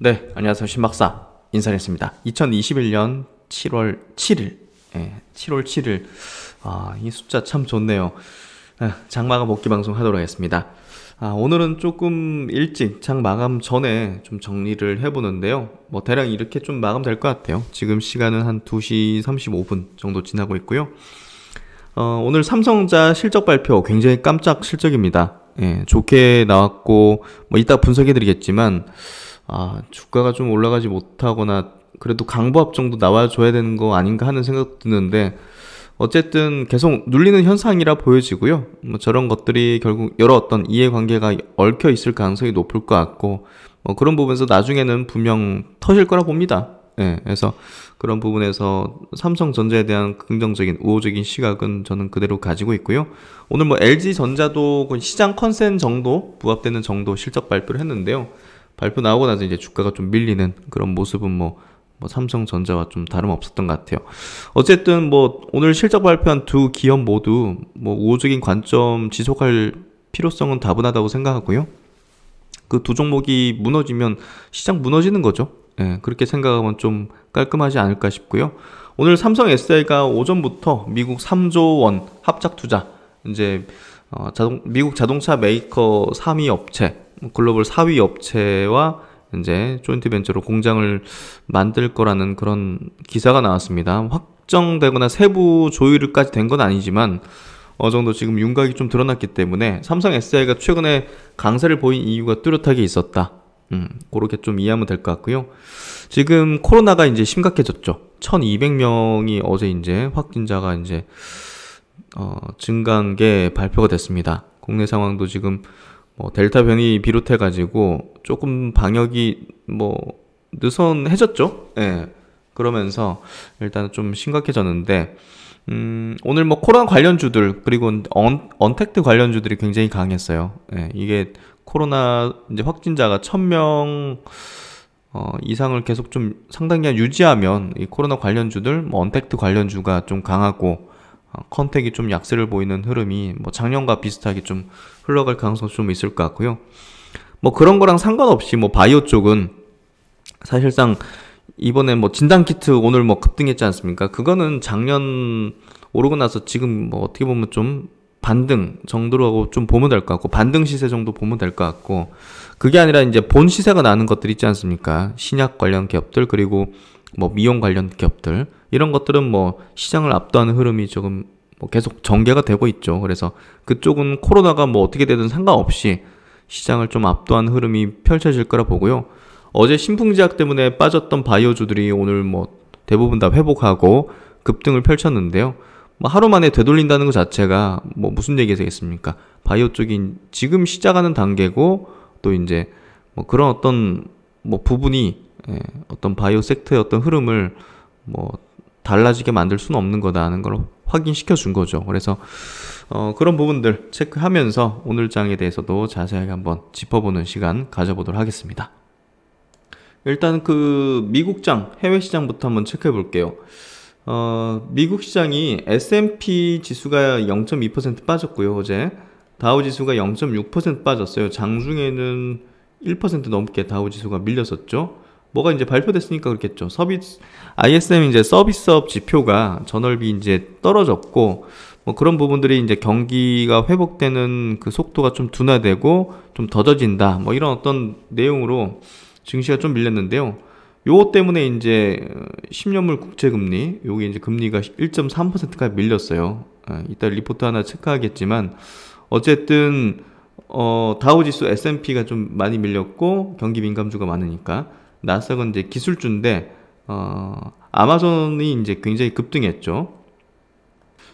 네, 안녕하세요. 신박사 인사했습니다. 2021년 7월 7일, 7월 7일. 이 숫자 참 좋네요. 장마감 복귀 방송 하도록 하겠습니다. 오늘은 조금 일찍 장 마감 전에 좀 정리를 해보는데요. 대략 이렇게 좀 마감될 것 같아요. 지금 시간은 한 2시 35분 정도 지나고 있고요. 오늘 삼성전자 실적 발표 굉장히 깜짝 실적입니다. 좋게 나왔고, 이따 분석해드리겠지만, 주가가 좀 올라가지 못하거나 그래도 강보합 정도 나와줘야 되는 거 아닌가 하는 생각도 드는데, 어쨌든 계속 눌리는 현상이라 보여지고요. 저런 것들이 결국 여러 어떤 이해관계가 얽혀 있을 가능성이 높을 것 같고, 그런 부분에서 나중에는 분명 터질 거라 봅니다. 그래서 그런 부분에서 삼성전자에 대한 긍정적인 우호적인 시각은 저는 그대로 가지고 있고요. 오늘 LG전자도 시장 컨센 정도 부합되는 정도 실적 발표를 했는데요. 발표 나오고 나서 이제 주가가 좀 밀리는 그런 모습은 삼성전자와 좀 다름없었던 것 같아요. 어쨌든 오늘 실적 발표한 두 기업 모두 우호적인 관점 지속할 필요성은 다분하다고 생각하고요. 그 두 종목이 무너지면 시장 무너지는 거죠. 그렇게 생각하면 좀 깔끔하지 않을까 싶고요. 오늘 삼성 SDI가 오전부터 미국 3조 원 합작 투자, 이제 미국 자동차 메이커 3위 업체, 글로벌 4위 업체와 이제 조인트 벤처로 공장을 만들 거라는 그런 기사가 나왔습니다. 확정되거나 세부 조율까지 된 건 아니지만 어느 정도 지금 윤곽이 좀 드러났기 때문에 삼성 SDI가 최근에 강세를 보인 이유가 뚜렷하게 있었다. 그렇게 좀 이해하면 될 것 같고요. 지금 코로나가 이제 심각해졌죠. 1200명이 어제 이제 확진자가 이제 증가한 게 발표가 됐습니다. 국내 상황도 지금 델타 변이 비롯해가지고 조금 방역이 느슨해졌죠. 그러면서 일단 좀 심각해졌는데, 오늘 코로나 관련주들, 그리고 언택트 관련주들이 굉장히 강했어요. 이게 코로나 이제 확진자가 1000명 이상을 계속 좀 상당히 유지하면 이 코로나 관련주들, 언택트 관련주가 좀 강하고, 컨택이 좀 약세를 보이는 흐름이 작년과 비슷하게 좀 흘러갈 가능성이 좀 있을 것 같고요. 그런 거랑 상관없이 바이오 쪽은 사실상 이번에 진단키트 오늘 급등했지 않습니까? 그거는 작년 오르고 나서 지금 어떻게 보면 좀 반등 정도로 좀 보면 될 것 같고, 반등 시세 정도 보면 될 것 같고, 그게 아니라 이제 본 시세가 나는 것들 있지 않습니까? 신약 관련 기업들, 그리고 미용 관련 기업들, 이런 것들은 시장을 압도하는 흐름이 조금 계속 전개가 되고 있죠. 그래서 그쪽은 코로나가 어떻게 되든 상관없이 시장을 좀 압도하는 흐름이 펼쳐질 거라 보고요. 어제 신풍제약 때문에 빠졌던 바이오주들이 오늘 대부분 다 회복하고 급등을 펼쳤는데요. 하루 만에 되돌린다는 것 자체가 무슨 얘기겠습니까? 바이오 쪽이 지금 시작하는 단계고, 또 이제 그런 어떤 부분이 어떤 바이오 섹터의 어떤 흐름을 달라지게 만들 수는 없는 거다는 걸 확인시켜 준 거죠. 그래서 그런 부분들 체크하면서 오늘 장에 대해서도 자세하게 한번 짚어보는 시간 가져보도록 하겠습니다. 일단 미국 장, 해외 시장부터 한번 체크해 볼게요. 미국 시장이 S&P 지수가 0.2% 빠졌고요. 어제 다우 지수가 0.6% 빠졌어요. 장중에는 1% 넘게 다우 지수가 밀렸었죠. 뭐가 이제 발표됐으니까 그렇겠죠. ISM 이제 서비스업 지표가 전월비 이제 떨어졌고, 그런 부분들이 이제 경기가 회복되는 그 속도가 좀 둔화되고 좀 더뎌진다. 이런 어떤 내용으로 증시가 좀 밀렸는데요. 요거 때문에 이제 10년물 국채금리, 요게 이제 금리가 1.3%까지 밀렸어요. 이따 리포트 하나 체크하겠지만, 어쨌든 다우지수 S&P가 좀 많이 밀렸고, 경기 민감주가 많으니까. 나스닥은 이제 기술주인데, 아마존이 이제 굉장히 급등했죠.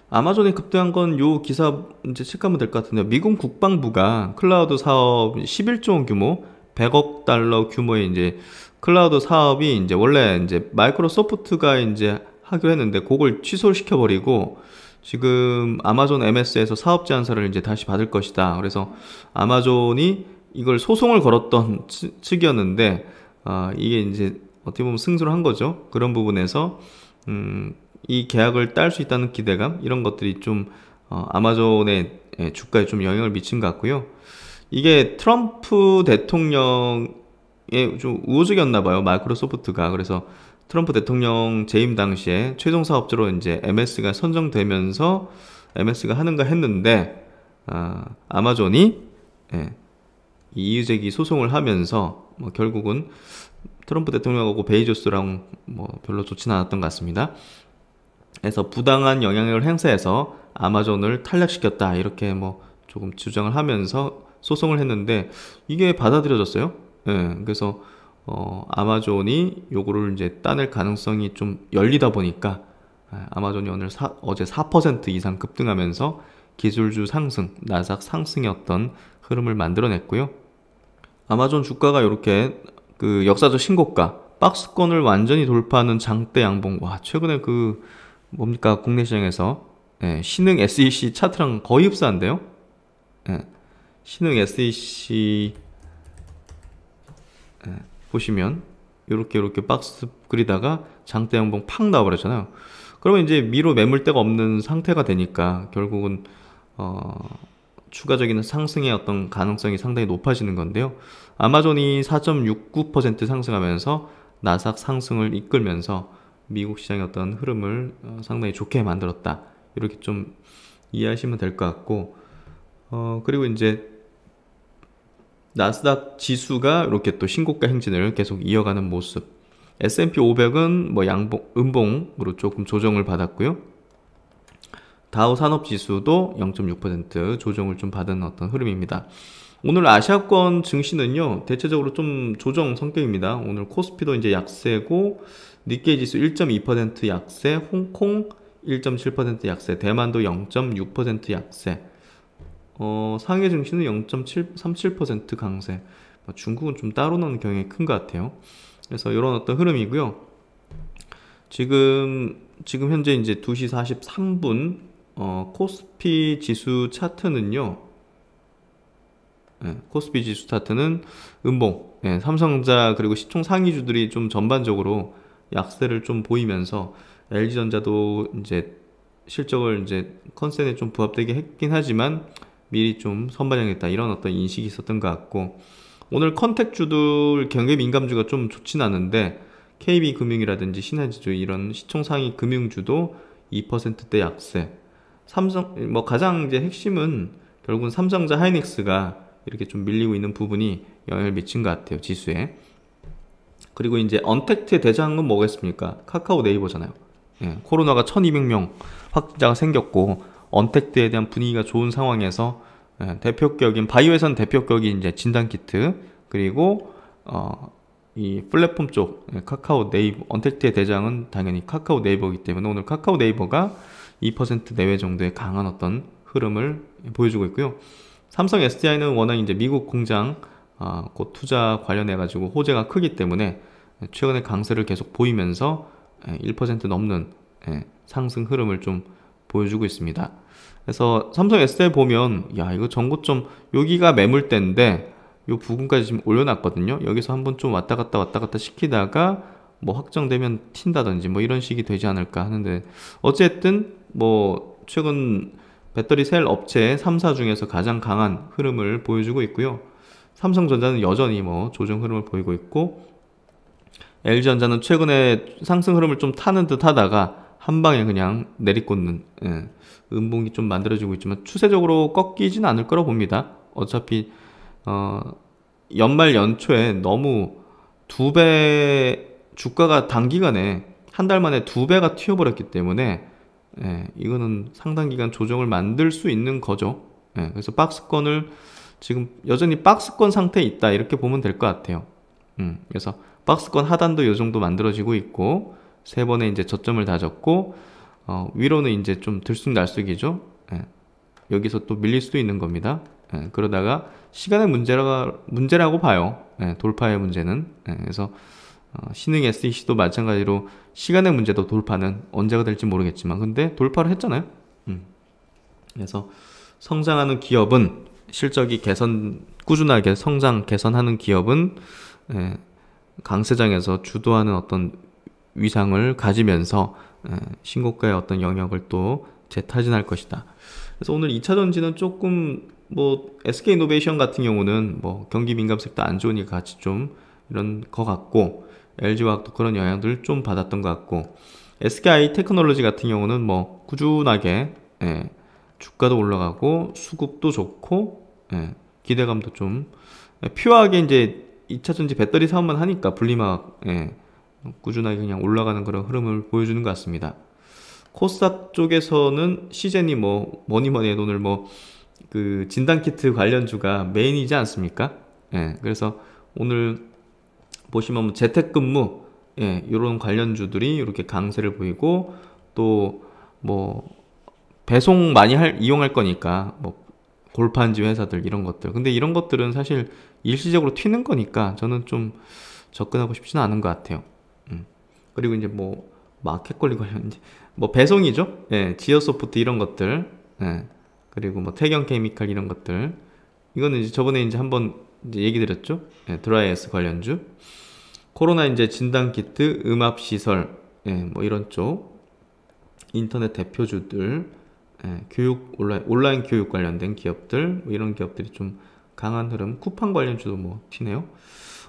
아마존이 급등한 건 요 기사 이제 체크하면 될 것 같은데요. 미국 국방부가 클라우드 사업 11조 원 규모, 100억 달러 규모의 이제 클라우드 사업이 이제 원래 이제 마이크로소프트가 이제 하기로 했는데, 그걸 취소를 시켜버리고, 지금 아마존 MS에서 사업 제안서를 이제 다시 받을 것이다. 그래서 아마존이 이걸 소송을 걸었던 측이었는데, 이게 이제 어떻게 보면 승소를 한 거죠. 그런 부분에서 이 계약을 딸 수 있다는 기대감, 이런 것들이 좀 아마존의 주가에 좀 영향을 미친 것 같고요. 이게 트럼프 대통령 좀 우호적이었나 봐요. 마이크로소프트가. 그래서 트럼프 대통령 재임 당시에 최종 사업자로 이제 MS가 선정되면서 MS가 하는가 했는데 아마존이 예, 이의제기 소송을 하면서 뭐 결국은 트럼프 대통령하고 베이조스랑 뭐 별로 좋지는 않았던 것 같습니다. 그래서 부당한 영향력을 행사해서 아마존을 탈락시켰다 이렇게 뭐 조금 주장을 하면서 소송을 했는데 이게 받아들여졌어요. 예, 그래서 아마존이 요거를 이제 따낼 가능성이 좀 열리다 보니까 아마존이 어제 4% 이상 급등하면서 기술주 상승, 나스닥 상승의 어떤 흐름을 만들어냈고요. 아마존 주가가 이렇게 그 역사적 신고가, 박스권을 완전히 돌파하는 장대 양봉. 와, 최근에 그 뭡니까 국내 시장에서 신흥 SEC 차트랑 거의 흡사한데요. 신흥 SEC 보시면 이렇게 박스 그리다가 장대 양봉 팍 나와버렸잖아요. 그러면 이제 미로 매물대가 없는 상태가 되니까 결국은 추가적인 상승의 어떤 가능성이 상당히 높아지는 건데요. 아마존이 4.69% 상승하면서 나스닥 상승을 이끌면서 미국 시장의 어떤 흐름을 상당히 좋게 만들었다. 이렇게 좀 이해하시면 될 것 같고, 그리고 이제 나스닥 지수가 이렇게 또 신고가 행진을 계속 이어가는 모습. S&P 500은 뭐 음봉으로 조금 조정을 받았고요. 다우 산업지수도 0.6% 조정을 좀 받은 어떤 흐름입니다. 오늘 아시아권 증시는요, 대체적으로 좀 조정 성격입니다. 오늘 코스피도 이제 약세고, 니케이 지수 1.2% 약세, 홍콩 1.7% 약세, 대만도 0.6% 약세, 상해 증시는 0.37% 강세. 중국은 좀 따로 노는 경향이 큰 것 같아요. 그래서 이런 어떤 흐름이고요. 지금 현재 이제 2시 43분, 코스피 지수 차트는요, 코스피 지수 차트는 음봉, 삼성전자 그리고 시총 상위주들이 좀 전반적으로 약세를 좀 보이면서 LG전자도 이제 실적을 이제 컨센에 좀 부합되게 했긴 하지만 미리 좀 선반영했다 이런 어떤 인식이 있었던 것 같고, 오늘 컨택주들 경기 민감주가 좀 좋진 않은데 KB금융이라든지 신한지주 이런 시총 상위 금융주도 2%대 약세. 삼성 뭐 가장 이제 핵심은 결국은 삼성전자 하이닉스가 이렇게 좀 밀리고 있는 부분이 영향을 미친 것 같아요, 지수에. 그리고 이제 언택트의 대장은 뭐겠습니까? 카카오 네이버잖아요. 코로나가 1200명 확진자가 생겼고 언택트에 대한 분위기가 좋은 상황에서 대표격인 바이오에서는 대표격인 이제 진단키트, 그리고 이 플랫폼 쪽 카카오 네이버, 언택트의 대장은 당연히 카카오 네이버이기 때문에 오늘 카카오 네이버가 2% 내외 정도의 강한 어떤 흐름을 보여주고 있고요. 삼성 SDI는 워낙 이제 미국 공장 곧 투자 관련해 가지고 호재가 크기 때문에 최근에 강세를 계속 보이면서 1% 넘는 상승 흐름을 좀 보여주고 있습니다. 그래서 삼성 SDI 보면 야, 이거 전고점 여기가 매물대인데 요 부분까지 지금 올려놨거든요. 여기서 한번 좀 왔다 갔다 시키다가 뭐 확정되면 튄다든지 뭐 이런 식이 되지 않을까 하는데, 어쨌든 뭐 최근 배터리 셀 업체 3사 중에서 가장 강한 흐름을 보여주고 있고요. 삼성전자는 여전히 뭐 조정 흐름을 보이고 있고, LG전자는 최근에 상승 흐름을 좀 타는 듯 하다가 한 방에 그냥 내리꽂는 음봉이 좀 만들어지고 있지만 추세적으로 꺾이진 않을 거라고 봅니다. 어차피 연말 연초에 너무 주가가 단기간에 한 달 만에 2배가 튀어버렸기 때문에 이거는 상당 기간 조정을 만들 수 있는 거죠. 그래서 박스권을 지금 여전히 박스권 상태에 있다 이렇게 보면 될 것 같아요. 그래서 박스권 하단도 이 정도 만들어지고 있고, 세 번의 이제 저점을 다졌고, 위로는 이제 좀 들쑥날쑥이죠. 여기서 또 밀릴 수도 있는 겁니다. 그러다가 시간의 문제라고 봐요. 돌파의 문제는. 그래서 신흥 SEC도 마찬가지로 시간의 문제도 돌파는 언제가 될지 모르겠지만 근데 돌파를 했잖아요. 그래서 성장하는 기업은 실적이 꾸준하게 성장 개선하는 기업은 강세장에서 주도하는 어떤 위상을 가지면서 신고가의 어떤 영역을 또 재타진할 것이다. 그래서 오늘 2차전지는 조금 뭐 SK이노베이션 같은 경우는 뭐 경기 민감 섹터 안 좋으니까 같이 좀 이런 거 같고, LG화학도 그런 영향들을 좀 받았던 것 같고, SKI 테크놀로지 같은 경우는 뭐 꾸준하게 예, 주가도 올라가고 수급도 좋고 예, 기대감도 좀 퓨어하게 이제 2차전지 배터리 사업만 하니까 분리막 예, 꾸준하게 그냥 올라가는 그런 흐름을 보여주는 것 같습니다. 코스닥 쪽에서는 시젠이 뭐 뭐니 뭐니 해도 오늘 뭐 그 진단키트 관련주가 메인이지 않습니까? 예, 그래서 오늘 보시면 뭐 재택근무 예, 이런 관련주들이 이렇게 강세를 보이고 또 뭐 배송 많이 이용할 거니까 뭐 골판지 회사들 이런 것들 근데 이런 것들은 사실 일시적으로 튀는 거니까 저는 좀 접근하고 싶지는 않은 것 같아요. 그리고 이제 뭐 마켓컬리 관련 이제 뭐 배송이죠. 예, 지어소프트 이런 것들 예, 그리고 뭐 태경케미칼 이런 것들 이거는 이제 저번에 이제 한번 이제 얘기 드렸죠. 예, 드라이에스 관련주 코로나 이제 진단키트 음압시설 예, 뭐 이런 쪽 인터넷 대표주들 예, 교육 온라인 교육 관련된 기업들 뭐 이런 기업들이 좀 강한 흐름 쿠팡 관련주도 뭐 튀네요.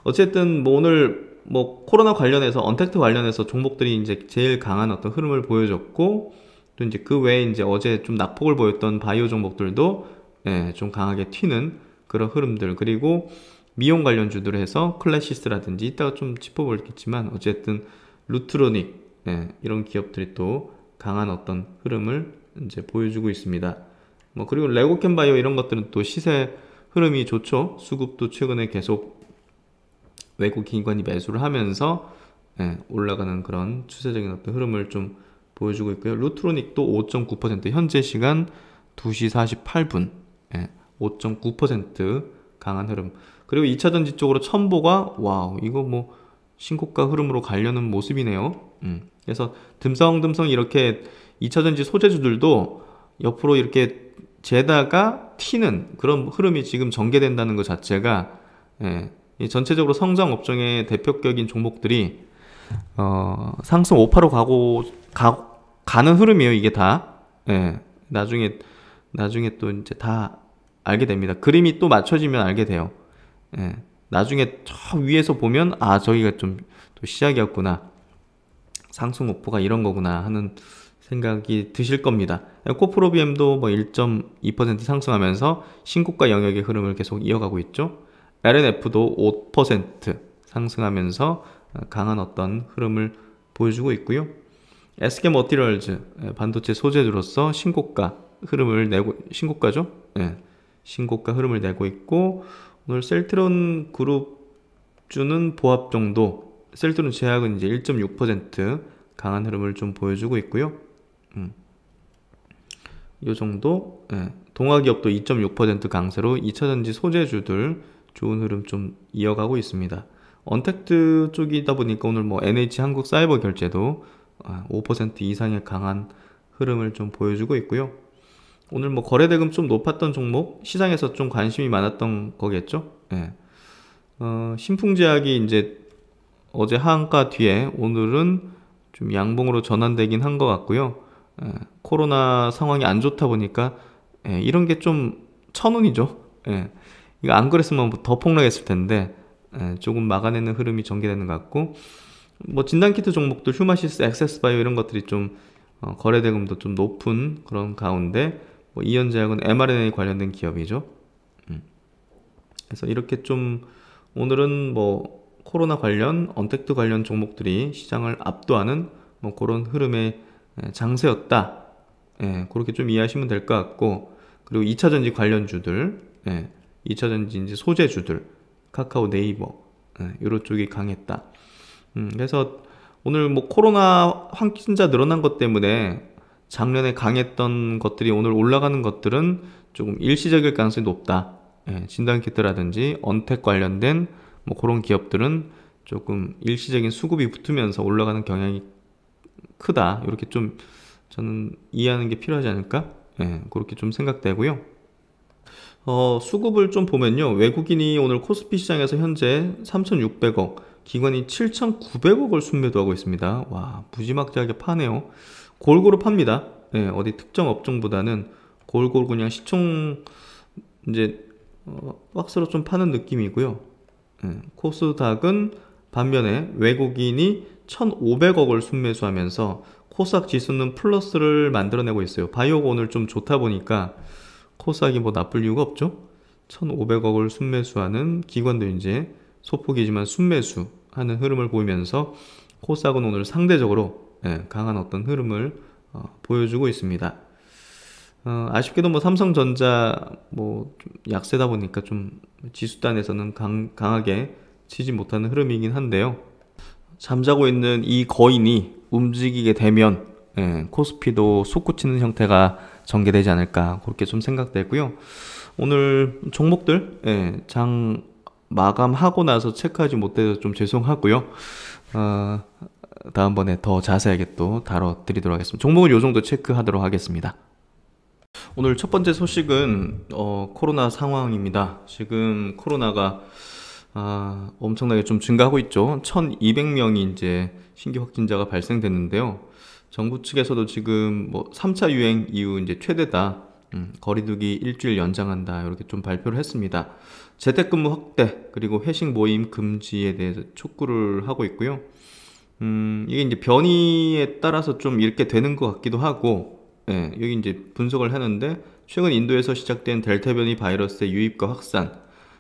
어쨌든 뭐 오늘 뭐 코로나 관련해서 언택트 관련해서 종목들이 이제 제일 강한 어떤 흐름을 보여줬고 또 이제 그 외에 이제 어제 좀 낙폭을 보였던 바이오 종목들도 예, 좀 강하게 튀는 그런 흐름들 그리고 미용 관련주들 해서 클래시스라든지 이따가 좀 짚어보겠지만 어쨌든 루트로닉 예, 이런 기업들이 또 강한 어떤 흐름을 이제 보여주고 있습니다. 뭐 그리고 레고캠 바이오 이런 것들은 또 시세 흐름이 좋죠. 수급도 최근에 계속 외국 기관이 매수를 하면서 예, 올라가는 그런 추세적인 어떤 흐름을 좀 보여주고 있고요. 루트로닉도 5.9% 현재 시간 2시 48분 예, 5.9% 강한 흐름. 그리고 2차전지 쪽으로 첨보가 와우 이거 뭐 신고가 흐름으로 가려는 모습이네요. 그래서 듬성듬성 이렇게 2차전지 소재주들도 옆으로 이렇게 재다가 튀는 그런 흐름이 지금 전개된다는 것 자체가 예, 이 전체적으로 성장 업종의 대표격인 종목들이 상승 5%로 가는 흐름이에요. 이게 다 예, 나중에 또 이제 다 알게 됩니다. 그림이 또 맞춰지면 알게 돼요. 예, 나중에 저 위에서 보면 아 저기가 좀 또 시작이었구나. 상승 목표가 이런 거구나 하는 생각이 드실 겁니다. 코프로비엠도 뭐 1.2% 상승하면서 신고가 영역의 흐름을 계속 이어가고 있죠. LNF도 5% 상승하면서 강한 어떤 흐름을 보여주고 있고요. SK 머티리얼즈 반도체 소재주로서 신고가죠. 네, 신고가 흐름을 내고 있고 오늘 셀트론 그룹주는 보합 정도, 셀트론 제약은 이제 1.6% 강한 흐름을 좀 보여주고 있고요. 이 정도. 예. 동아기업도 2.6% 강세로 2차전지 소재주들 좋은 흐름 좀 이어가고 있습니다. 언택트 쪽이다 보니까 오늘 뭐 NH 한국사이버결제도 5% 이상의 강한 흐름을 좀 보여주고 있고요. 오늘 뭐 거래대금 좀 높았던 종목 시장에서 좀 관심이 많았던 거겠죠. 예. 신풍제약이 이제 어제 하한가 뒤에 오늘은 좀 양봉으로 전환되긴 한 것 같고요. 예, 코로나 상황이 안 좋다 보니까 예, 이런 게 좀 천운이죠. 예, 이거 안 그랬으면 더 폭락했을 텐데 예, 조금 막아내는 흐름이 전개되는 것 같고 뭐 진단키트 종목들 휴마시스, 액세스바이오 이런 것들이 좀 거래대금도 좀 높은 그런 가운데 뭐 이현제약은 mRNA 관련된 기업이죠. 그래서 이렇게 좀 오늘은 뭐 코로나 관련, 언택트 관련 종목들이 시장을 압도하는 뭐 그런 흐름의 장세였다. 예, 그렇게 좀 이해하시면 될 것 같고 그리고 2차전지 관련주들, 예, 2차전지 이제 소재주들, 카카오, 네이버 이런 쪽이 강했다. 그래서 오늘 뭐 코로나 확진자 늘어난 것 때문에 작년에 강했던 것들이 오늘 올라가는 것들은 조금 일시적일 가능성이 높다. 예, 진단키트라든지 언택 관련된 뭐 그런 기업들은 조금 일시적인 수급이 붙으면서 올라가는 경향이 크다. 이렇게 좀 저는 이해하는 게 필요하지 않을까? 예, 그렇게 좀 생각되고요. 수급을 좀 보면요. 외국인이 오늘 코스피 시장에서 현재 3,600억, 기관이 7,900억을 순매도하고 있습니다. 와, 무지막지하게 파네요. 골고루 팝니다. 예, 어디 특정 업종보다는 골고루 그냥 시총 이제 박스로 좀 파는 느낌이고요. 코스닥은 반면에 외국인이 1,500억을 순매수하면서 코스닥 지수는 플러스를 만들어내고 있어요. 바이오가 오늘 좀 좋다 보니까 코스닥이 뭐 나쁠 이유가 없죠. 1,500억을 순매수하는 기관도 이제 소폭이지만 순매수하는 흐름을 보이면서 코스닥은 오늘 상대적으로 강한 어떤 흐름을 보여주고 있습니다. 아쉽게도 뭐 삼성전자 뭐 좀 약세다 보니까 좀 지수단에서는 강하게 치지 못하는 흐름이긴 한데요. 잠자고 있는 이 거인이 움직이게 되면 코스피도 솟구치는 형태가 전개되지 않을까 그렇게 좀 생각되고요. 오늘 종목들 장 마감하고 나서 체크하지 못해서 좀 죄송하고요. 다음번에 더 자세하게 또 다뤄드리도록 하겠습니다. 종목은 요 정도 체크하도록 하겠습니다. 오늘 첫 번째 소식은 코로나 상황입니다. 지금 코로나가 엄청나게 좀 증가하고 있죠. 1,200명이 이제 신규 확진자가 발생됐는데요. 정부 측에서도 지금 뭐 3차 유행 이후 이제 최대다. 거리두기 일주일 연장한다. 이렇게 좀 발표를 했습니다. 재택근무 확대 그리고 회식 모임 금지에 대해서 촉구를 하고 있고요. 이게 이제 변이에 따라서 좀 이렇게 되는 것 같기도 하고, 여기 이제 분석을 하는데 최근 인도에서 시작된 델타 변이 바이러스의 유입과 확산,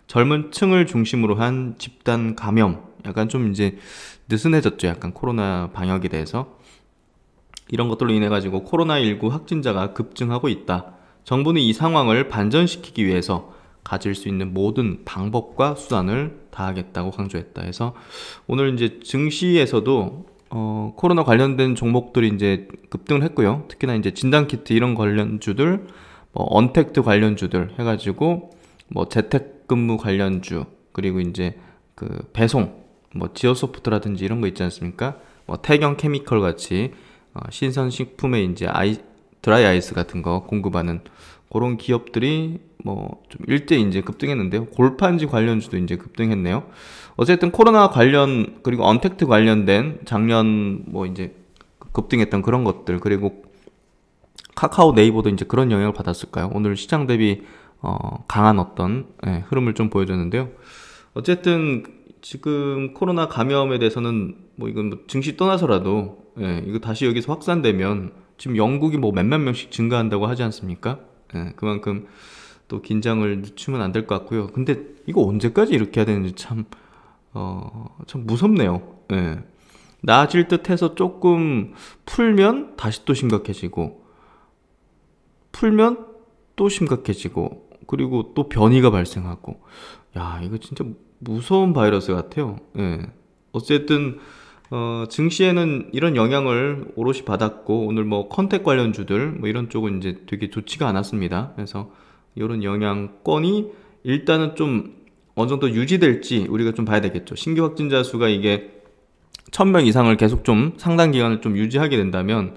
젊은 층을 중심으로 한 집단 감염, 약간 좀 이제 느슨해졌죠. 약간 코로나 방역에 대해서. 이런 것들로 인해 가지고 코로나19 확진자가 급증하고 있다. 정부는 이 상황을 반전시키기 위해서 가질 수 있는 모든 방법과 수단을 다하겠다고 강조했다. 해서 오늘 이제 증시에서도 코로나 관련된 종목들이 이제 급등을 했고요. 특히나 이제 진단키트 이런 관련주들, 뭐 언택트 관련주들 해가지고 뭐 재택근무 관련주 그리고 이제 그 배송, 뭐 지오소프트라든지 이런 거 있지 않습니까? 뭐 태경 케미컬 같이 신선식품에 이제 드라이 아이스 같은 거 공급하는 그런 기업들이 뭐 좀 일대 이제 급등했는데요. 골판지 관련주도 이제 급등했네요. 어쨌든 코로나 관련 그리고 언택트 관련된 작년 뭐 이제 급등했던 그런 것들 그리고 카카오 네이버도 이제 그런 영향을 받았을까요? 오늘 시장 대비 강한 어떤 흐름을 좀 보여줬는데요. 어쨌든 지금 코로나 감염에 대해서는 뭐 이건 뭐 증시 떠나서라도 이거 다시 여기서 확산되면 지금 영국이 뭐 몇만 명씩 증가한다고 하지 않습니까? 그만큼 또 긴장을 늦추면 안 될 것 같고요. 근데 이거 언제까지 이렇게 해야 되는지 참 무섭네요. 나아질 듯 해서 조금 풀면 다시 또 심각해지고, 풀면 또 심각해지고, 그리고 또 변이가 발생하고. 야, 이거 진짜 무서운 바이러스 같아요. 어쨌든, 증시에는 이런 영향을 오롯이 받았고, 오늘 뭐 컨택 관련주들, 뭐 이런 쪽은 이제 되게 좋지가 않았습니다. 그래서 이런 영향권이 일단은 좀 어느 정도 유지될지 우리가 좀 봐야 되겠죠. 신규 확진자 수가 이게 1,000명 이상을 계속 좀 상당 기간을 좀 유지하게 된다면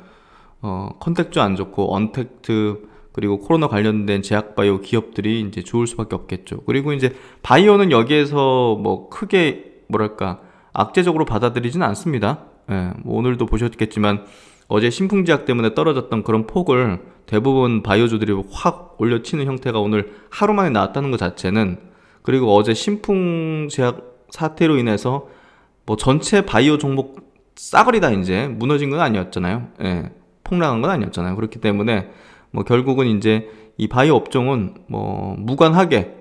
컨택주 안 좋고 언택트 그리고 코로나 관련된 제약바이오 기업들이 이제 좋을 수밖에 없겠죠. 그리고 이제 바이오는 여기에서 뭐 크게 뭐랄까 악재적으로 받아들이지는 않습니다. 뭐 오늘도 보셨겠지만 어제 신풍제약 때문에 떨어졌던 그런 폭을 대부분 바이오주들이 확 올려치는 형태가 오늘 하루 만에 나왔다는 것 자체는, 그리고 어제 신풍제약 사태로 인해서 뭐 전체 바이오 종목 싸그리 다 이제 무너진 건 아니었잖아요. 폭락한 건 아니었잖아요. 그렇기 때문에 뭐 결국은 이제 이 바이오 업종은 뭐 무관하게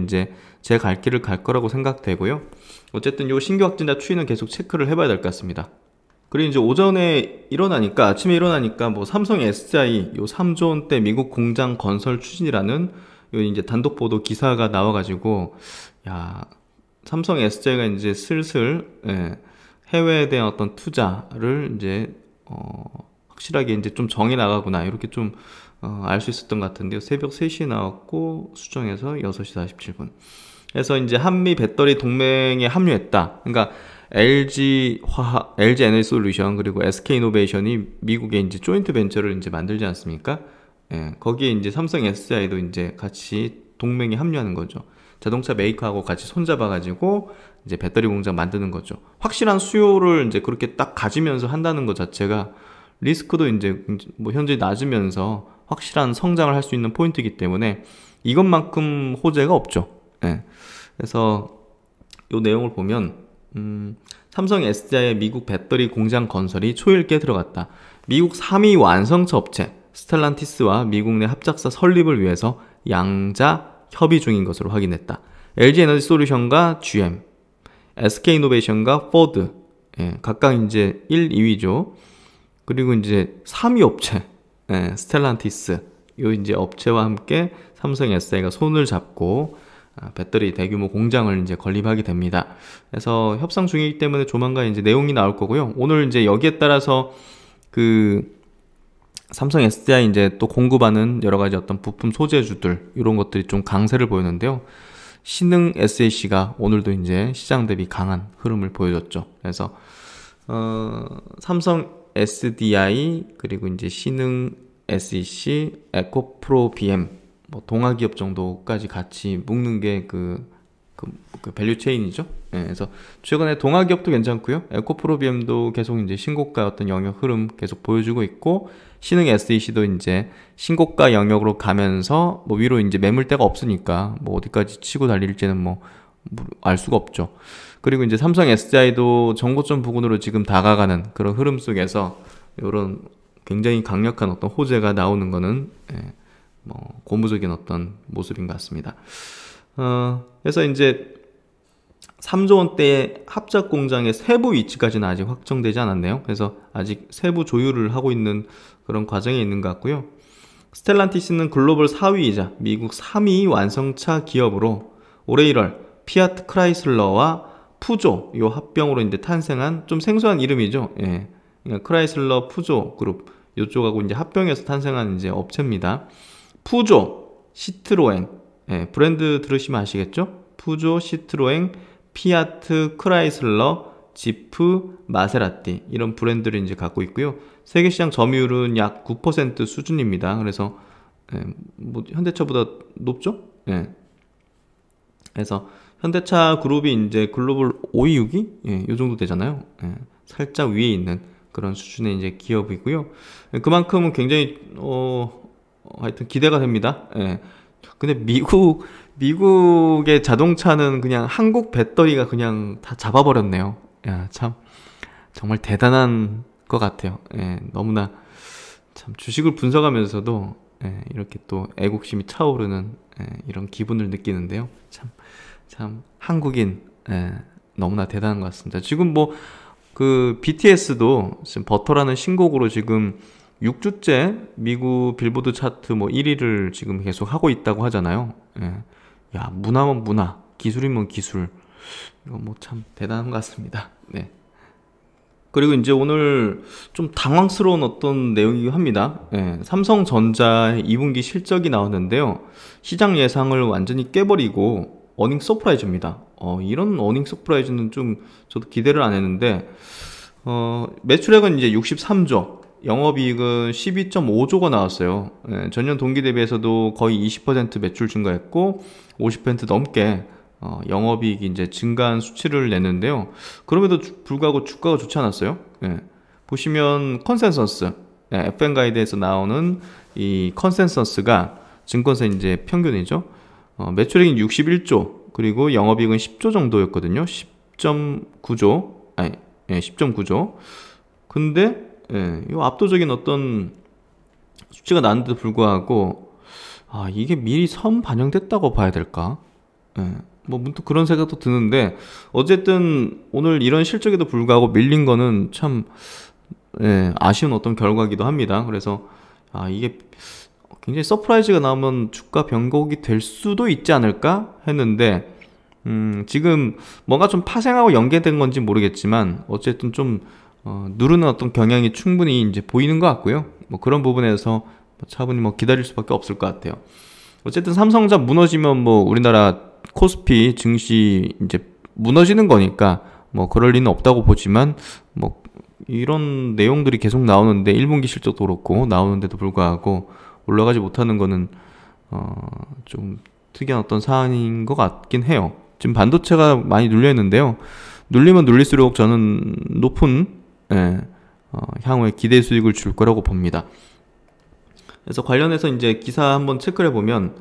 이제 제 갈 길을 갈 거라고 생각되고요. 어쨌든 요 신규 확진자 추이는 계속 체크를 해봐야 될 것 같습니다. 그리고 이제 오전에 아침에 일어나니까 뭐 삼성 SDI 요 3조 원대 미국 공장 건설 추진이라는 요 이제 단독 보도 기사가 나와가지고, 야, 삼성 SDI가 이제 슬슬 해외에 대한 어떤 투자를 이제 확실하게 이제 좀 정해 나가구나 이렇게 좀 알 수 있었던 것 같은데요. 새벽 3시에 나왔고 수정해서 6시 47분. 그래서 이제 한미 배터리 동맹에 합류했다. 그러니까 LG 에너지솔루션 그리고 SK이노베이션이 미국에 이제 조인트 벤처를 이제 만들지 않습니까? 거기에 이제 삼성 SDI도 이제 같이 동맹에 합류하는 거죠. 자동차 메이커하고 같이 손잡아가지고 이제 배터리 공장 만드는 거죠. 확실한 수요를 이제 그렇게 딱 가지면서 한다는 것 자체가 리스크도 이제 뭐 현재 낮으면서 확실한 성장을 할 수 있는 포인트이기 때문에 이것만큼 호재가 없죠. 그래서 요 내용을 보면 삼성 SDI의 미국 배터리 공장 건설이 초일기에 들어갔다. 미국 3위 완성차 업체 스텔란티스와 미국 내 합작사 설립을 위해서 양자 협의 중인 것으로 확인했다. LG 에너지 솔루션과 GM, SK이노베이션과 포드, 각각 이제 1, 2위죠. 그리고 이제 3위 업체, 스텔란티스, 요 이제 업체와 함께 삼성 SDI가 손을 잡고 배터리 대규모 공장을 이제 건립하게 됩니다. 그래서 협상 중이기 때문에 조만간 이제 내용이 나올 거고요. 오늘 이제 여기에 따라서 그 삼성 SDI 이제 또 공급하는 여러 가지 어떤 부품 소재주들 이런 것들이 좀 강세를 보였는데요. 신흥 SAC가 오늘도 이제 시장 대비 강한 흐름을 보여줬죠. 그래서 삼성 SDI 그리고 이제 신흥 SEC, 에코프로 BM 뭐 동아기업 정도까지 같이 묶는 게 그 밸류 체인이죠. 그래서 최근에 동아기업도 괜찮고요. 에코프로 BM도 계속 이제 신고가 어떤 영역 흐름 계속 보여주고 있고 신흥 SEC도 이제 신고가 영역으로 가면서 뭐 위로 이제 매물대가 없으니까 뭐 어디까지 치고 달릴지는 뭐 알 수가 없죠. 그리고 이제 삼성 SDI도 정고점 부근으로 지금 다가가는 그런 흐름 속에서 이런 굉장히 강력한 어떤 호재가 나오는 거는 뭐 고무적인 어떤 모습인 것 같습니다. 그래서 이제 3조 원대의 합작 공장의 세부 위치까지는 아직 확정되지 않았네요. 그래서 아직 세부 조율을 하고 있는 그런 과정에 있는 것 같고요. 스텔란티스는 글로벌 4위이자 미국 3위 완성차 기업으로 올해 1월 피아트 크라이슬러와 푸조 요 합병으로 이제 탄생한 좀 생소한 이름이죠. 그러니까 크라이슬러 푸조 그룹 요쪽하고 이제 합병해서 탄생한 이제 업체입니다. 푸조, 시트로엥, 브랜드 들으시면 아시겠죠? 푸조, 시트로엥, 피아트, 크라이슬러, 지프, 마세라티 이런 브랜드를 이제 갖고 있고요. 세계 시장 점유율은 약 9% 수준입니다. 그래서 뭐 현대차보다 높죠? 그래서 현대차 그룹이 이제 글로벌 5위, 6위? 요 정도 되잖아요. 살짝 위에 있는 그런 수준의 이제 기업이고요. 그만큼은 굉장히 하여튼 기대가 됩니다. 근데 미국의 자동차는 그냥 한국 배터리가 그냥 다 잡아버렸네요. 야, 참 정말 대단한 것 같아요. 너무나 참 주식을 분석하면서도 이렇게 또 애국심이 차오르는 이런 기분을 느끼는데요. 참 한국인 너무나 대단한 것 같습니다. 지금 뭐 그 BTS도 지금 버터라는 신곡으로 지금 6주째 미국 빌보드 차트 뭐 1위를 지금 계속 하고 있다고 하잖아요. 야, 문화면 문화, 기술이면 기술. 이거 뭐 참 대단한 것 같습니다. 그리고 이제 오늘 좀 당황스러운 어떤 내용이긴 합니다. 삼성전자의 2분기 실적이 나왔는데요. 시장 예상을 완전히 깨버리고 어닝 서프라이즈입니다. 이런 어닝 서프라이즈는 좀 저도 기대를 안 했는데 매출액은 이제 63조, 영업이익은 12.5조가 나왔어요. 전년 동기 대비해서도 거의 20% 매출 증가했고 50% 넘게 영업이익이 이제 증가한 수치를 냈는데요. 그럼에도 불구하고 주가가 좋지 않았어요. 보시면 컨센서스, FN 가이드에서 나오는 이 컨센서스가 증권사 이제 평균이죠. 매출액이 61조, 그리고 영업이익은 10조 정도였거든요. 10.9조, 10.9조. 근데 이 압도적인 어떤 수치가 나왔는데도 불구하고 이게 미리 선 반영됐다고 봐야 될까? 뭐 문득 그런 생각도 드는데 어쨌든 오늘 이런 실적에도 불구하고 밀린 거는 참 아쉬운 어떤 결과이기도 합니다. 그래서 이게 굉장히 서프라이즈가 나오면 주가 변곡이 될 수도 있지 않을까 했는데 지금 뭔가 좀 파생하고 연계된 건지 모르겠지만 어쨌든 좀 누르는 어떤 경향이 충분히 이제 보이는 것 같고요. 뭐 그런 부분에서 차분히 뭐 기다릴 수밖에 없을 것 같아요. 어쨌든 삼성전자 무너지면 뭐 우리나라 코스피 증시 이제 무너지는 거니까 뭐 그럴 리는 없다고 보지만 뭐 이런 내용들이 계속 나오는데 1분기 실적도 그렇고 나오는데도 불구하고 올라가지 못하는 거는 좀 특이한 어떤 사안인 것 같긴 해요. 지금 반도체가 많이 눌려 있는데요. 눌리면 눌릴수록 저는 높은 향후에 기대 수익을 줄 거라고 봅니다. 그래서 관련해서 이제 기사 한번 체크를 해보면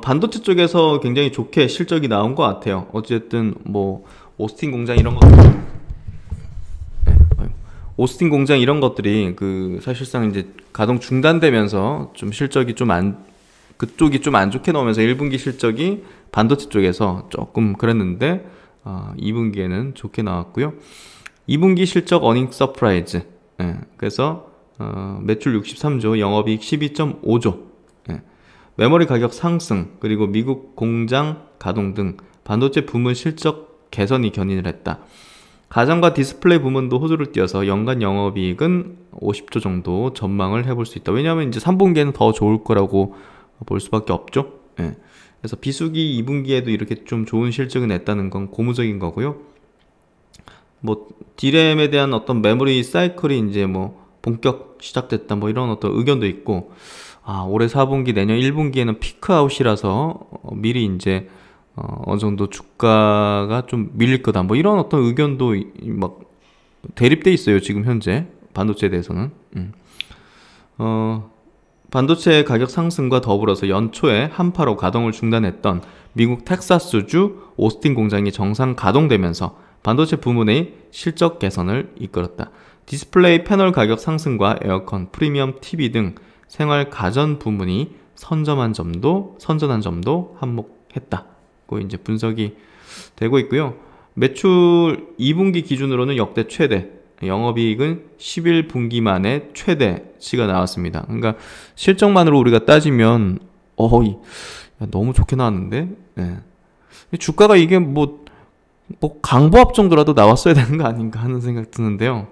반도체 쪽에서 굉장히 좋게 실적이 나온 것 같아요. 어쨌든 뭐 오스틴 공장 이런 것, 오스틴 공장 이런 것들이 그 사실상 이제 가동 중단되면서 좀 실적이 좀 안, 그쪽이 좀 안 좋게 나오면서 1분기 실적이 반도체 쪽에서 조금 그랬는데 2분기에는 좋게 나왔고요. 2분기 실적 어닝 서프라이즈. 예, 그래서 매출 63조, 영업이익 12.5조. 예, 메모리 가격 상승, 그리고 미국 공장 가동 등 반도체 부문 실적 개선이 견인을 했다. 가전과 디스플레이 부문도 호조를 띄어서 연간 영업이익은 50조 정도 전망을 해볼 수 있다. 왜냐하면 이제 3분기에는 더 좋을 거라고 볼 수밖에 없죠. 예. 그래서 비수기 2분기에도 이렇게 좀 좋은 실적을 냈다는 건 고무적인 거고요. 뭐 디램에 대한 어떤 메모리 사이클이 이제 뭐 본격 시작됐다 뭐 이런 어떤 의견도 있고, 올해 4분기 내년 1분기에는 피크아웃이라서 미리 이제 어느 정도 주가가 좀 밀릴 거다 뭐 이런 어떤 의견도 막 대립돼 있어요 지금 현재 반도체에 대해서는. 반도체 가격 상승과 더불어서 연초에 한파로 가동을 중단했던 미국 텍사스주 오스틴 공장이 정상 가동되면서 반도체 부문의 실적 개선을 이끌었다. 디스플레이 패널 가격 상승과 에어컨, 프리미엄 TV 등 생활 가전 부문이 선전한 점도 한몫했다. 고 이제 분석이 되고 있고요. 매출 2분기 기준으로는 역대 최대, 영업이익은 11분기 만에 최대치가 나왔습니다. 그러니까 실적만으로 우리가 따지면 너무 좋게 나왔는데, 네. 주가가 이게 뭐 강보합 정도라도 나왔어야 되는 거 아닌가 하는 생각 드는데요.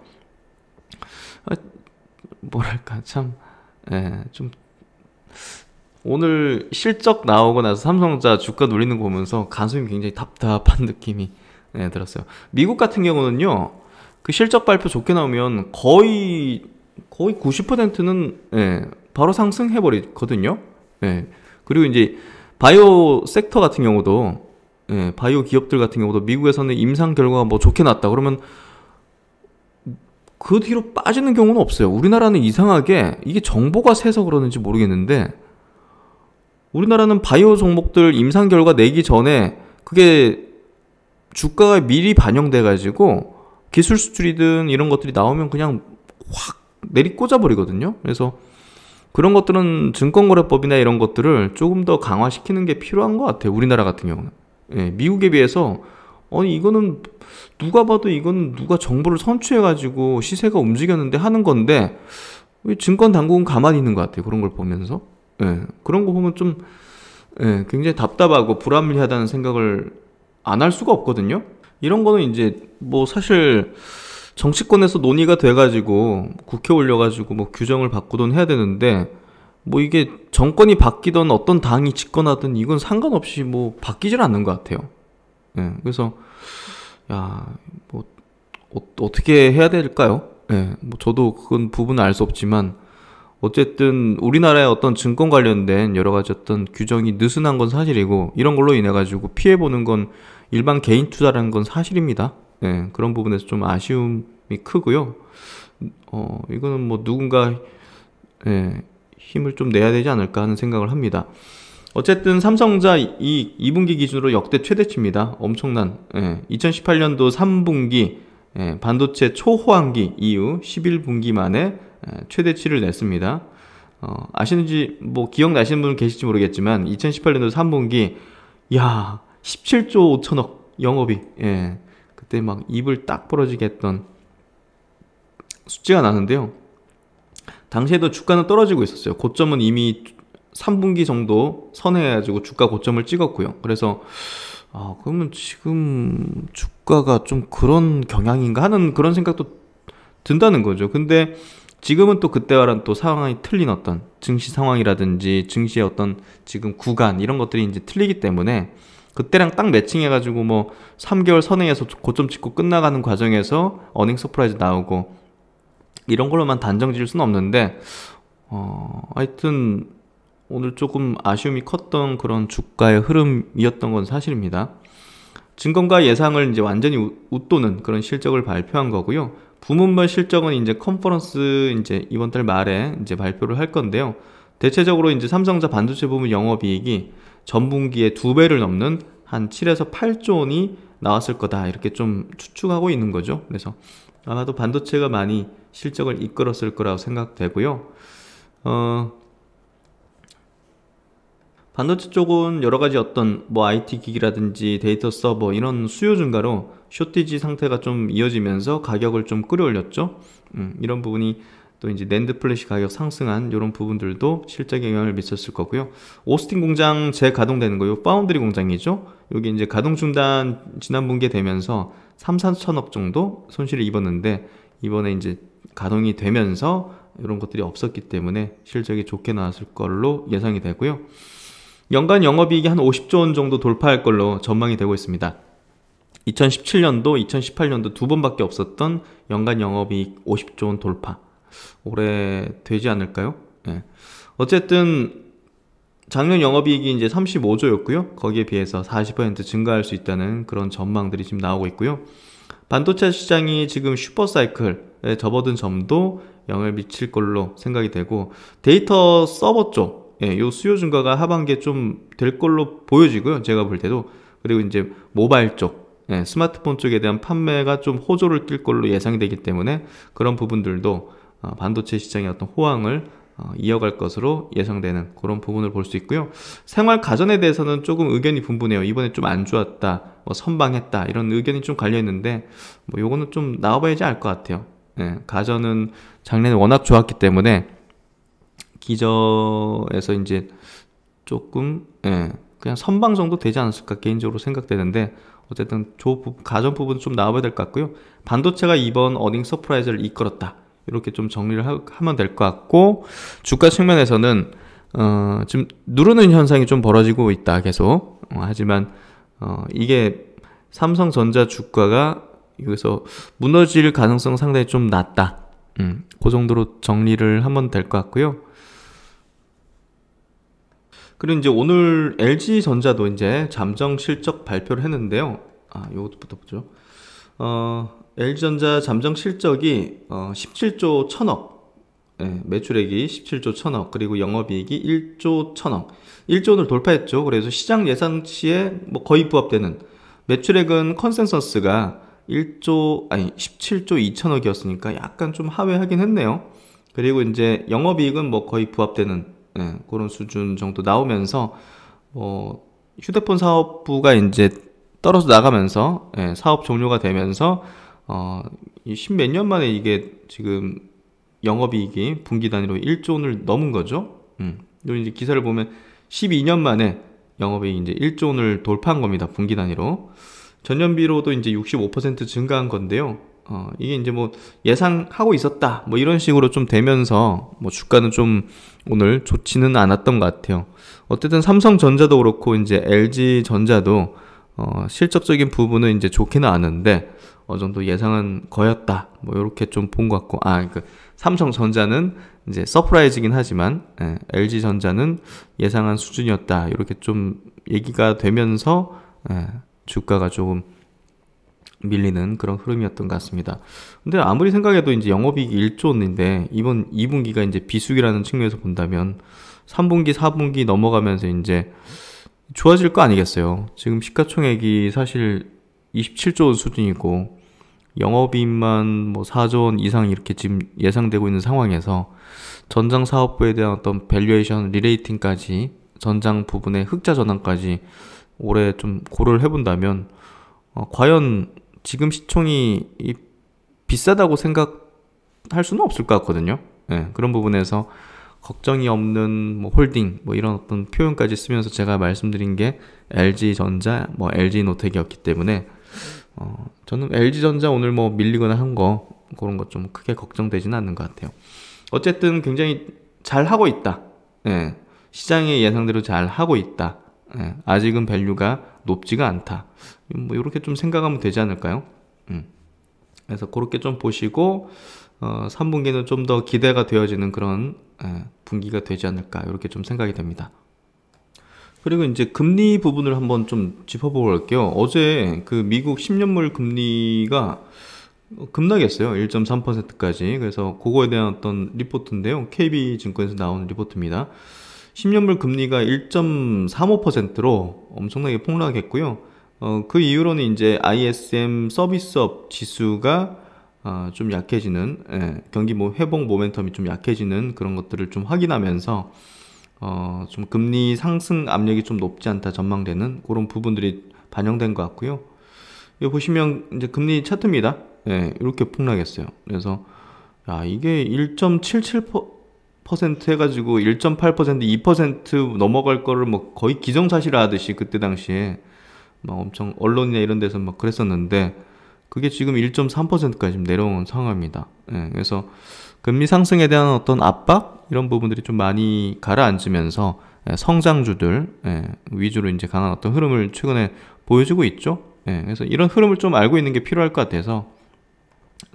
뭐랄까 참, 좀 오늘 실적 나오고 나서 삼성전자 주가 놀리는 거 보면서 가슴이 굉장히 답답한 느낌이 들었어요. 미국 같은 경우는요, 그 실적 발표 좋게 나오면 거의 90%는 바로 상승해 버리거든요. 그리고 이제 바이오 섹터 같은 경우도, 바이오 기업들 같은 경우도 미국에서는 임상 결과가 뭐 좋게 났다 그러면 그 뒤로 빠지는 경우는 없어요. 우리나라는 이상하게 이게 정보가 새서 그러는지 모르겠는데, 우리나라는 바이오 종목들 임상 결과 내기 전에 그게 주가가 미리 반영돼가지고 기술 수출이든 이런 것들이 나오면 그냥 확 내리꽂아 버리거든요. 그래서 그런 것들은 증권거래법이나 이런 것들을 조금 더 강화시키는 게 필요한 것 같아요. 우리나라 같은 경우는. 미국에 비해서 이거는 누가 봐도 이건 누가 정보를 선취해가지고 시세가 움직였는데 하는 건데 왜 증권 당국은 가만히 있는 것 같아요. 그런 걸 보면서. 그런 거 보면 좀 굉장히 답답하고 불합리하다는 생각을 안 할 수가 없거든요. 이런 거는 이제 뭐 사실 정치권에서 논의가 돼가지고 국회 올려가지고 뭐 규정을 바꾸든 해야 되는데, 뭐 이게 정권이 바뀌던 어떤 당이 집권하든 이건 상관없이 뭐 바뀌질 않는 것 같아요. 그래서 뭐 어떻게 해야 될까요? 뭐 저도 그건 부분은 알 수 없지만 어쨌든 우리나라의 어떤 증권 관련된 여러 가지 어떤 규정이 느슨한 건 사실이고, 이런 걸로 인해 가지고 피해 보는 건 일반 개인 투자라는 건 사실입니다. 그런 부분에서 좀 아쉬움이 크고요. 이거는 뭐 누군가 힘을 좀 내야 되지 않을까 하는 생각을 합니다. 어쨌든 삼성전자 2분기 기준으로 역대 최대치입니다. 엄청난 2018년도 3분기 반도체 초호황기 이후 11분기 만에 최대치를 냈습니다. 아시는지 뭐 기억나시는 분 계실지 모르겠지만 2018년도 3분기 17조 5천억 영업이 그때 막 입을 딱 벌어지게 했던 숫자가 나는데요. 당시에도 주가는 떨어지고 있었어요. 고점은 이미 3분기 정도 선회해가지고 주가 고점을 찍었고요. 그래서 그러면 지금 주가가 좀 그런 경향인가 하는 그런 생각도 든다는 거죠. 근데 지금은 또 그때와는 또 상황이 틀린 어떤 증시 상황이라든지 증시의 어떤 지금 구간 이런 것들이 이제 틀리기 때문에 그때랑 딱 매칭해가지고 뭐 3개월 선행해서 고점 찍고 끝나가는 과정에서 어닝 서프라이즈 나오고 이런 걸로만 단정 지을 수는 없는데, 하여튼 오늘 조금 아쉬움이 컸던 그런 주가의 흐름이었던 건 사실입니다. 증권가 예상을 이제 완전히 웃도는 그런 실적을 발표한 거고요. 부문별 실적은 이제 컨퍼런스 이제 이번 달 말에 이제 발표를 할 건데요. 대체적으로 이제 삼성전자 반도체 부문 영업이익이 전분기의 2배를 넘는 한 7에서 8조 원이 나왔을 거다 이렇게 좀 추측하고 있는 거죠. 그래서 아마도 반도체가 많이 실적을 이끌었을 거라고 생각되고요. 반도체 쪽은 여러 가지 어떤 뭐 IT 기기라든지 데이터 서버 이런 수요 증가로 쇼티지 상태가 좀 이어지면서 가격을 좀 끌어올렸죠. 이런 부분이 또 이제 낸드 플래시 가격 상승한 이런 부분들도 실적에 영향을 미쳤을 거고요. 오스틴 공장 재가동되는 거요. 파운드리 공장이죠. 여기 이제 가동 중단 지난 분기에 되면서 3, 4천억 정도 손실을 입었는데 이번에 이제 가동이 되면서 이런 것들이 없었기 때문에 실적이 좋게 나왔을 걸로 예상이 되고요. 연간 영업이익이 한 50조 원 정도 돌파할 걸로 전망이 되고 있습니다. 2017년도, 2018년도 두 번밖에 없었던 연간 영업이익 50조 원 돌파. 올해 되지 않을까요? 네. 어쨌든 작년 영업이익이 이제 35조였고요. 거기에 비해서 40% 증가할 수 있다는 그런 전망들이 지금 나오고 있고요. 반도체 시장이 지금 슈퍼사이클에 접어든 점도 영향을 미칠 걸로 생각이 되고 데이터 서버 쪽 요 수요 증가가 하반기에 좀 될 걸로 보여지고요. 제가 볼 때도. 그리고 이제 모바일 쪽, 스마트폰 쪽에 대한 판매가 좀 호조를 띨 걸로 예상이 되기 때문에 그런 부분들도 반도체 시장의 어떤 호황을 이어갈 것으로 예상되는 그런 부분을 볼 수 있고요. 생활 가전에 대해서는 조금 의견이 분분해요. 이번에 좀 안 좋았다, 뭐 선방했다 이런 의견이 좀 갈려 있는데 뭐 요거는 좀 나와봐야지 알 것 같아요. 가전은 작년에 워낙 좋았기 때문에 기저에서 이제 조금 그냥 선방 정도 되지 않았을까 개인적으로 생각되는데 어쨌든 가전 부분 좀 나와봐야 될 것 같고요. 반도체가 이번 어닝 서프라이즈를 이끌었다 이렇게 좀 정리를 하면 될 것 같고 주가 측면에서는 지금 누르는 현상이 좀 벌어지고 있다 계속. 하지만 이게 삼성전자 주가가 여기서 무너질 가능성 상당히 좀 낮다. 그 정도로 정리를 하면 될 것 같고요. 그리고 이제 오늘 LG전자도 이제 잠정 실적 발표를 했는데요. 요것부터 보죠. LG전자 잠정 실적이 17조 1000억, 매출액이 17조 1000억, 그리고 영업이익이 1조 1000억, 1조를 돌파했죠. 그래서 시장 예상치에 뭐 거의 부합되는 매출액은 컨센서스가 17조 2천억이었으니까 약간 좀 하회하긴 했네요. 그리고 이제 영업이익은 뭐 거의 부합되는 그런 수준 정도 나오면서 휴대폰 사업부가 이제 떨어져 나가면서 사업 종료가 되면서 십몇 년 만에 이게 지금 영업이익이 분기 단위로 1조 원을 넘은 거죠. 요 이제 기사를 보면 12년 만에 영업이익이 이제 1조 원을 돌파한 겁니다. 분기 단위로. 전년비로도 이제 65% 증가한 건데요. 이게 이제 뭐 예상하고 있었다 뭐 이런 식으로 좀 되면서 뭐 주가는 좀 오늘 좋지는 않았던 것 같아요. 어쨌든 삼성전자도 그렇고 이제 LG전자도 실적적인 부분은 이제 좋게는 않은데 어느 정도 예상은 거였다 뭐 이렇게 좀 본 것 같고 삼성전자는 이제 서프라이즈긴 하지만 LG전자는 예상한 수준이었다 이렇게 좀 얘기가 되면서 주가가 조금 밀리는 그런 흐름이었던 것 같습니다. 근데 아무리 생각해도 이제 영업이익이 1조 원인데 이번 2분기가 이제 비수기라는 측면에서 본다면 3분기, 4분기 넘어가면서 이제 좋아질 거 아니겠어요. 지금 시가총액이 사실 27조 원 수준이고 영업이익만 뭐 4조 원 이상 이렇게 지금 예상되고 있는 상황에서 전장 사업부에 대한 어떤 밸류에이션 리레이팅까지 전장 부분의 흑자 전환까지 올해 좀 고려를 해본다면 과연 지금 시총이 비싸다고 생각할 수는 없을 것 같거든요. 그런 부분에서 걱정이 없는 뭐 홀딩 뭐 이런 어떤 표현까지 쓰면서 제가 말씀드린 게 LG전자 뭐 LG노텍이었기 때문에 저는 LG전자 오늘 뭐 밀리거나 한 거 그런 거 좀 크게 걱정되지는 않는 것 같아요. 어쨌든 굉장히 잘 하고 있다. 시장의 예상대로 잘 하고 있다. 아직은 밸류가 높지가 않다. 뭐 이렇게 좀 생각하면 되지 않을까요? 그래서 그렇게 좀 보시고 3분기는 좀 더 기대가 되어지는 그런 분기가 되지 않을까 이렇게 좀 생각이 됩니다. 그리고 이제 금리 부분을 한번 좀 짚어볼게요. 어제 그 미국 10년물 금리가 급락했어요. 1.3%까지. 그래서 그거에 대한 어떤 리포트인데요. KB증권에서 나온 리포트입니다. 10년물 금리가 1.35%로 엄청나게 폭락했고요. 그 이후로는 이제 ISM 서비스업 지수가 좀 약해지는, 경기 회복 모멘텀이 좀 약해지는 그런 것들을 좀 확인하면서 좀 금리 상승 압력이 좀 높지 않다 전망되는 그런 부분들이 반영된 것 같고요. 여기 보시면 이제 금리 차트입니다. 이렇게 폭락했어요. 그래서 이게 1.77% 해가지고 1.8%, 2% 넘어갈 거를 뭐 거의 기정사실화하듯이 그때 당시에 막 엄청 언론이나 이런 데서 막 그랬었는데, 그게 지금 1.3%까지 지금 내려온 상황입니다. 그래서 금리 상승에 대한 어떤 압박 이런 부분들이 좀 많이 가라앉으면서 성장주들 위주로 이제 강한 어떤 흐름을 최근에 보여주고 있죠. 그래서 이런 흐름을 좀 알고 있는 게 필요할 것 같아서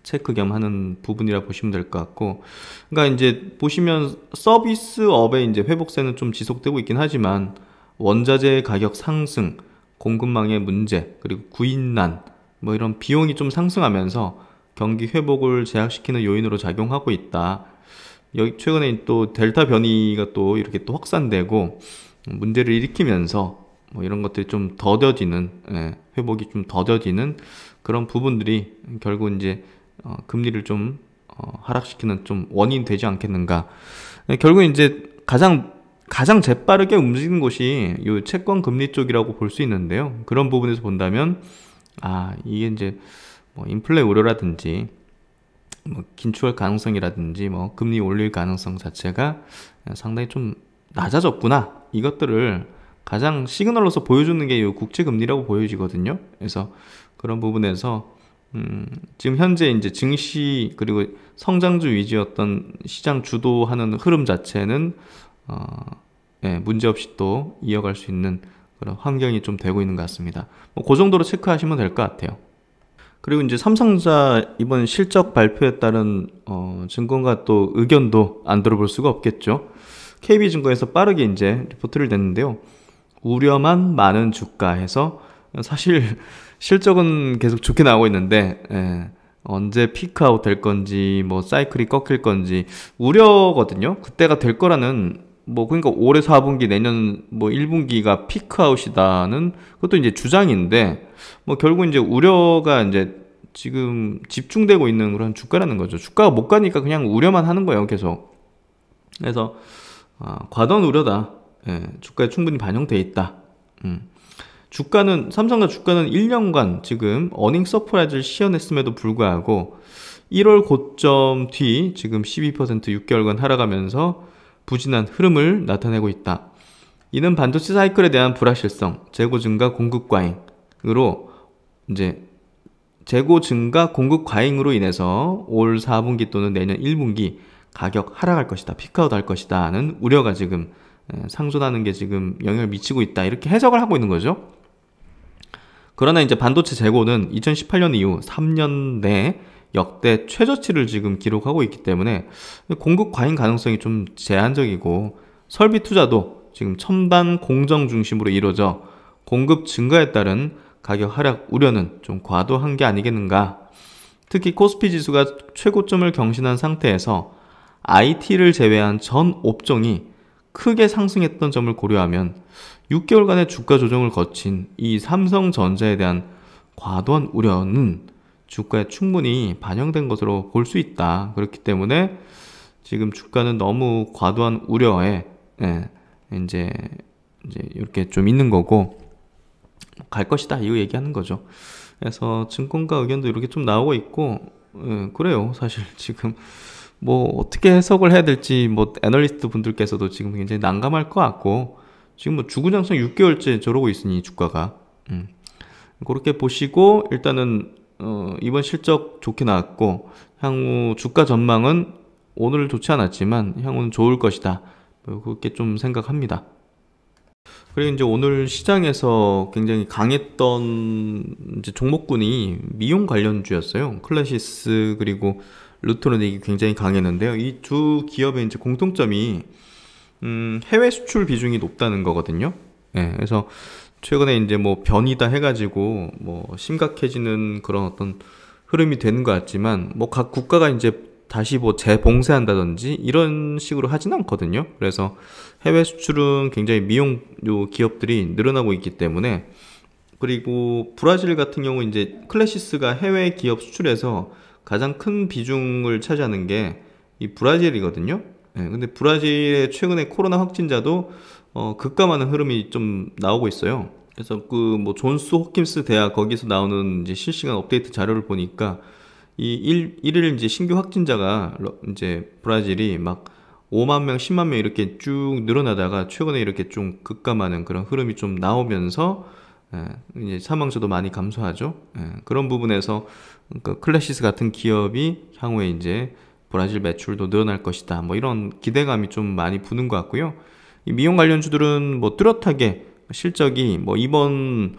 체크 겸 하는 부분이라 보시면 될 것 같고, 그러니까 이제 보시면 서비스업의 이제 회복세는 좀 지속되고 있긴 하지만 원자재 가격 상승, 공급망의 문제, 그리고 구인난 뭐 이런 비용이 좀 상승하면서 경기 회복을 제약시키는 요인으로 작용하고 있다. 여기 최근에 또 델타 변이가 또 이렇게 또 확산되고 문제를 일으키면서 뭐 이런 것들이 좀 더뎌지는, 회복이 좀 더뎌지는 그런 부분들이 결국 이제 금리를 좀 하락시키는 좀 원인이 되지 않겠는가. 결국 이제 가장 재빠르게 움직이는 곳이 이 채권 금리 쪽이라고 볼 수 있는데요. 그런 부분에서 본다면 이게 이제 뭐 인플레 우려라든지 뭐 긴축할 가능성이라든지 뭐 금리 올릴 가능성 자체가 상당히 좀 낮아졌구나. 이것들을 가장 시그널로서 보여주는 게 이 국채 금리라고 보여지거든요. 그래서 그런 부분에서 지금 현재 이제 증시 그리고 성장주 위주였던 시장 주도하는 흐름 자체는 문제없이 또 이어갈 수 있는 그런 환경이 좀 되고 있는 것 같습니다. 그 정도로 체크하시면 될 것 같아요. 그리고 이제 삼성전자 이번 실적 발표에 따른 증권가 또 의견도 안 들어볼 수가 없겠죠. KB증권에서 빠르게 이제 리포트를 냈는데요. 우려만 많은 주가에서 사실 실적은 계속 좋게 나오고 있는데 언제 피크아웃 될 건지 뭐 사이클이 꺾일 건지 우려거든요. 그때가 될 거라는 그러니까 올해 4분기 내년 1분기가 피크아웃이다는 그것도 이제 주장인데 결국 이제 우려가 이제 지금 집중되고 있는 그런 주가라는 거죠. 주가가 못 가니까 그냥 우려만 하는 거예요, 계속. 그래서 과도한 우려다. 주가에 충분히 반영돼 있다. 삼성전자 주가는 1년간 지금 어닝 서프라이즈를 시현했음에도 불구하고 1월 고점 뒤 지금 12% 6개월간 하락하면서 부진한 흐름을 나타내고 있다. 이는 반도체 사이클에 대한 불확실성, 재고 증가 공급 과잉으로 인해서 올 4분기 또는 내년 1분기 가격 하락할 것이다. 피크아웃 할 것이다 하는 우려가 지금 상존하는 게 지금 영향을 미치고 있다. 이렇게 해석을 하고 있는 거죠. 그러나 이제 반도체 재고는 2018년 이후 3년 내 역대 최저치를 지금 기록하고 있기 때문에 공급 과잉 가능성이 좀 제한적이고, 설비 투자도 지금 첨단 공정 중심으로 이루어져 공급 증가에 따른 가격 하락 우려는 좀 과도한 게 아니겠는가. 특히 코스피 지수가 최고점을 경신한 상태에서 IT를 제외한 전 업종이 크게 상승했던 점을 고려하면 6개월간의 주가 조정을 거친 이 삼성전자에 대한 과도한 우려는 주가에 충분히 반영된 것으로 볼 수 있다. 그렇기 때문에 지금 주가는 너무 과도한 우려에 이제 이렇게 좀 있는 거고, 갈 것이다 이거 얘기하는 거죠. 그래서 증권가 의견도 이렇게 좀 나오고 있고, 그래요. 사실 지금 어떻게 해석을 해야 될지 애널리스트 분들께서도 지금 굉장히 난감할 것 같고, 지금 주구장창 6개월째 저러고 있으니 주가가 그렇게 보시고, 일단은 이번 실적 좋게 나왔고 향후 주가 전망은 오늘 좋지 않았지만 향후는 좋을 것이다. 그렇게 좀 생각합니다. 그리고 이제 오늘 시장에서 굉장히 강했던 이제 종목군이 미용 관련주였어요. 클래시스 그리고 루트로닉이 굉장히 강했는데요. 이 두 기업의 이제 공통점이 해외 수출 비중이 높다는 거거든요. 그래서 최근에 이제 변이다 해가지고 심각해지는 그런 어떤 흐름이 되는 것 같지만 각 국가가 이제 다시 뭐 재봉쇄한다든지 이런 식으로 하진 않거든요. 그래서 해외 수출은 굉장히 미용 기업들이 늘어나고 있기 때문에, 그리고 브라질 같은 경우 이제 클래시스가 해외 기업 수출에서 가장 큰 비중을 차지하는 게 이 브라질이거든요. 예, 근데 브라질의 최근에 코로나 확진자도 급감하는 흐름이 좀 나오고 있어요. 그래서 그 뭐 존스 홉킨스 대학 거기서 나오는 이제 실시간 업데이트 자료를 보니까 이 일일 이제 신규 확진자가 이제 브라질이 막 5만 명, 10만 명 이렇게 쭉 늘어나다가 최근에 이렇게 좀 급감하는 그런 흐름이 좀 나오면서 이제 사망자도 많이 감소하죠. 그런 부분에서 그 클래시스 같은 기업이 향후에 이제 브라질 매출도 늘어날 것이다. 뭐 이런 기대감이 좀 많이 부는 것 같고요. 이 미용 관련주들은 뭐 뚜렷하게 실적이 뭐 이번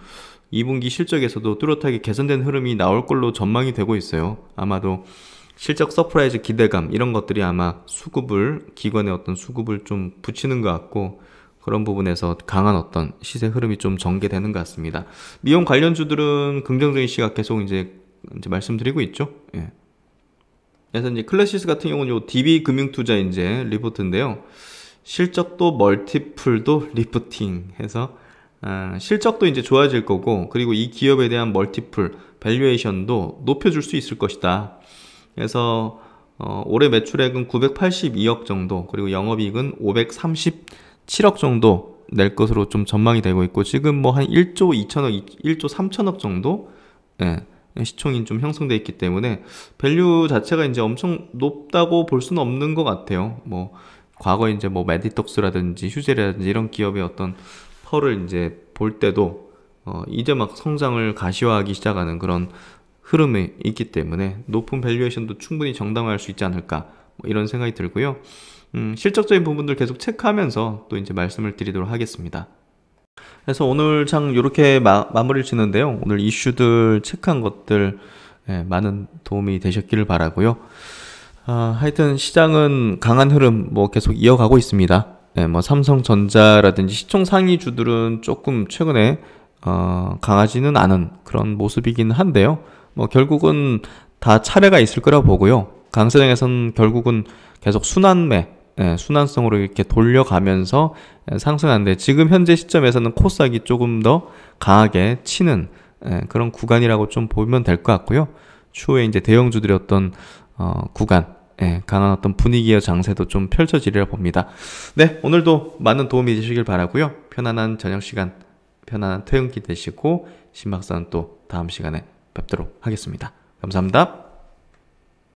2분기 실적에서도 뚜렷하게 개선된 흐름이 나올 걸로 전망이 되고 있어요. 아마도 실적 서프라이즈 기대감 이런 것들이 아마 기관의 어떤 수급을 좀 붙이는 것 같고, 그런 부분에서 강한 어떤 시세 흐름이 좀 전개되는 것 같습니다. 미용 관련주들은 긍정적인 시각 계속 이제 말씀드리고 있죠. 예. 그래서 이제 클래시스 같은 경우는 요 DB 금융투자 이제 리포트인데요. 실적도 멀티플도 리프팅해서 실적도 이제 좋아질 거고, 그리고 이 기업에 대한 멀티플 밸류에이션도 높여줄 수 있을 것이다. 그래서 올해 매출액은 982억 정도, 그리고 영업이익은 537억 정도 낼 것으로 좀 전망이 되고 있고, 지금 뭐 한 1조 2천억, 1조 3천억 정도 시총이 좀 형성돼 있기 때문에 밸류 자체가 이제 엄청 높다고 볼 수는 없는 것 같아요. 뭐 과거에 이제 뭐 메디톡스라든지 휴젤이라든지 이런 기업의 어떤 펄을 이제 볼 때도 이제 막 성장을 가시화하기 시작하는 그런 흐름이 있기 때문에 높은 밸류에이션도 충분히 정당화할 수 있지 않을까, 뭐 이런 생각이 들고요. 실적적인 부분들 계속 체크하면서 또 이제 말씀을 드리도록 하겠습니다. 그래서 오늘 장 이렇게 마무리를 짓는데요. 오늘 이슈들 체크한 것들 많은 도움이 되셨기를 바라고요. 하여튼 시장은 강한 흐름 뭐 계속 이어가고 있습니다. 뭐 삼성전자라든지 시총 상위 주들은 조금 최근에 강하지는 않은 그런 모습이긴 한데요. 뭐 결국은 다 차례가 있을 거라 보고요. 강세장에서는 결국은 계속 순환성으로 이렇게 돌려가면서 상승하는데, 지금 현재 시점에서는 코스닥이 조금 더 강하게 치는 그런 구간이라고 좀 보면 될 것 같고요. 추후에 이제 대형주들의 어떤 구간, 강한 어떤 분위기의 장세도 좀 펼쳐지리라 봅니다. 네, 오늘도 많은 도움이 되시길 바라고요. 편안한 저녁 시간, 편안한 퇴근길 되시고, 신박사는 또 다음 시간에 뵙도록 하겠습니다. 감사합니다.